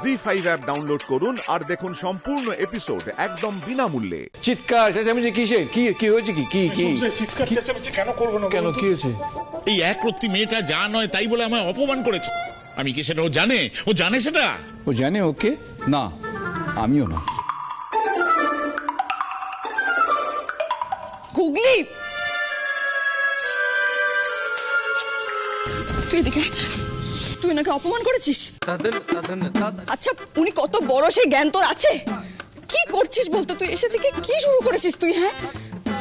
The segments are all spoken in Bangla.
জি5 অ্যাপ ডাউনলোড করুন আর দেখুন সম্পূর্ণ এপিসোড একদম বিনামূল্যে। চিৎকার চেঁচামেচি কিসে? কি কি হয়েছে? কি কি কি চিৎকার চেঁচামেচি কেন করবো না? কেন কি হয়েছে? এই একরত্তি মেয়েটা যা নয় তাই বলে আমায় অপমান করেছে। আমি কি সেটা ও জানে? ও জানে সেটা? ও জানে ওকে? না, আমিও না। গুগলি, তুই এদিকে। তুই ওনাকে অপমান করেছিস? আচ্ছা, উনি কত বড় সেই জ্ঞান তোর আছে? কি করছিস বলতো? তুই এসে থেকে কি শুরু করেছিস তুই? হ্যাঁ,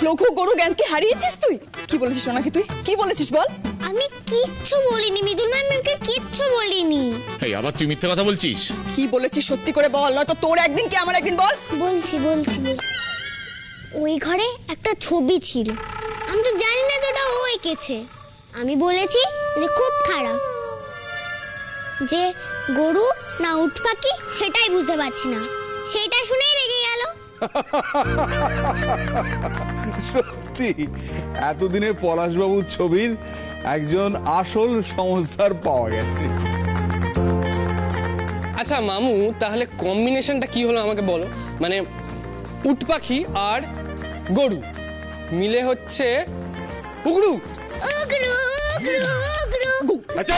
লঘু গরু জ্ঞানকে হারিয়েছিস তুই। কি বলেছিস ওনাকে? তুই কি বলেছিস বল? আমি কিচ্ছু বলিনি মৃদুল ম্যাম, আমাকে কিচ্ছু বলিনি। এই আবার তুই মিথ্যে কথা বলছিস? কি বলেছিস সত্যি করে বল, নয়তো তোর একদিন কি আমার একদিন। বল। বলছি। ওই ঘরে একটা ছবি ছিল, আমি তো জানি না যেটা ও এঁকেছে। আমি বলেছি যে খুব খারাপ, যে গরু না উট পাখি সেটাই বুঝতে পারছি না। সেটা শুনেই রেগে গেল। সত্যি এতদিনে পলাশবাবুর ছবির একজন আসল সমজদার পাওয়া গেছে। আচ্ছা মামু, তাহলে কম্বিনেশনটা কি হলো আমাকে বলো। মানে উট পাখি আর গরু মিলে হচ্ছে উগড়ু। উগরু উগরু উগরু। আচ্ছা,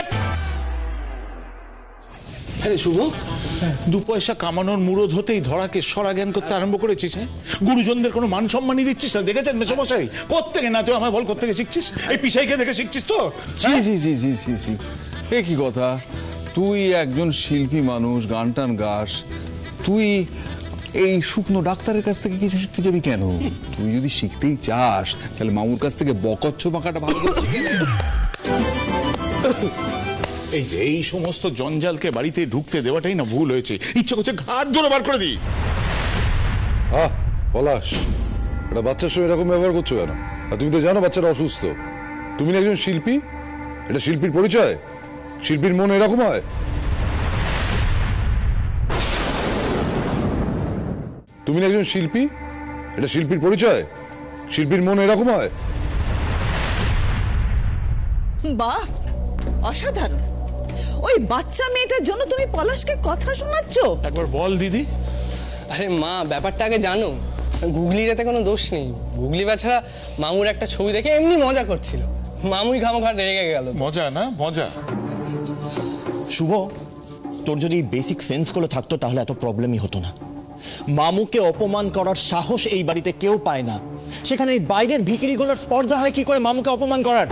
আরে শুভ, 2 পয়সা কামানোর মুরদ হতেই ধরাকে সরা জ্ঞান করতে আরম্ভ করেছিস। হ্যাঁ, গুরুজনদের কোনো মান সম্মানই দিচ্ছিস না। দেখেছেন মেসোমশাই? কোত্থেকে না তুই আমায় বল, কোত্থেকে শিখছিস? এই পিসাইকে দেখে শিখছিস তো? জি জি জি জি জি জি, এ কি কথা? তুই একজন শিল্পী মানুষ, গান টান গাস, তুই এই শুকনো ডাক্তারের কাছ থেকে কিছু শিখতে যাবি কেন? তুই যদি শিখতেই চাস তাহলে মামুর কাছ থেকে বকচ্ছ বাঁকাটা ভালো করে শিখে নে। এই যে এই সমস্ত জঞ্জালকে বাড়িতে ঢুকতে দেওয়াটাই না ভুল হয়েছে। ইচ্ছে করছে ঘাট ধরে বার করে দিই। পলাশ, এটা বাচ্চার সঙ্গে এরকম ব্যবহার করছো কেন? আর তুমি তো জানো বাচ্চাটা অসুস্থ। তুমি না একজন শিল্পী, এটা শিল্পীর পরিচয়। শিল্পীর মন এরকম হয়। তুমি না একজন শিল্পী, এটা শিল্পীর পরিচয়। শিল্পীর মন এরকম হয়। বাহ, অসাধারণ। ওই বাচ্চা মেয়েটার জন্য তুমি পলাশকে কথা শোনাচ্ছ? একবার বল দিদি। আরে মা, ব্যাপারটা আগে জানো। গুগলির এতে কোনো দোষ নেই। গুগলি বাছাড়া মামুর একটা ছবি দেখে এমনি মজা করছিল। মামুই খামোখা রেগে গেল। মজা না মজা। শুভ, তোর যদি বেসিক সেন্সগুলো থাকতো তাহলে এত প্রবলেমই হতো না। মামুকে অপমান করার সাহস এই বাড়িতে কেউ পায় না। সেখানে এই বাইরের ভিখিরিগুলোর স্পর্ধা হয় কি করে মামুকে অপমান করার?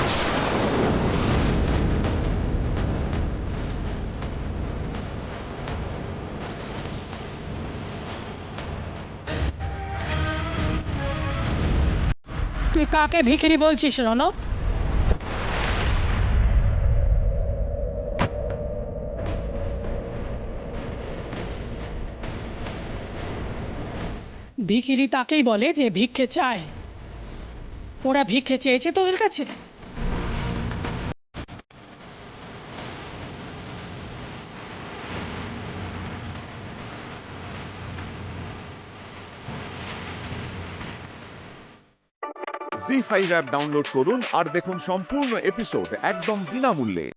তুই কাকে ভিখিরি বলছিস রনক? ভিখিরি তাকেই বলে যে ভিক্ষে চায়। ওরা ভিক্ষে চেয়েছে তোদের কাছে? জি5 অ্যাপ ডাউনলোড করুন আর দেখুন সম্পূর্ণ এপিসোড একদম বিনামূল্যে।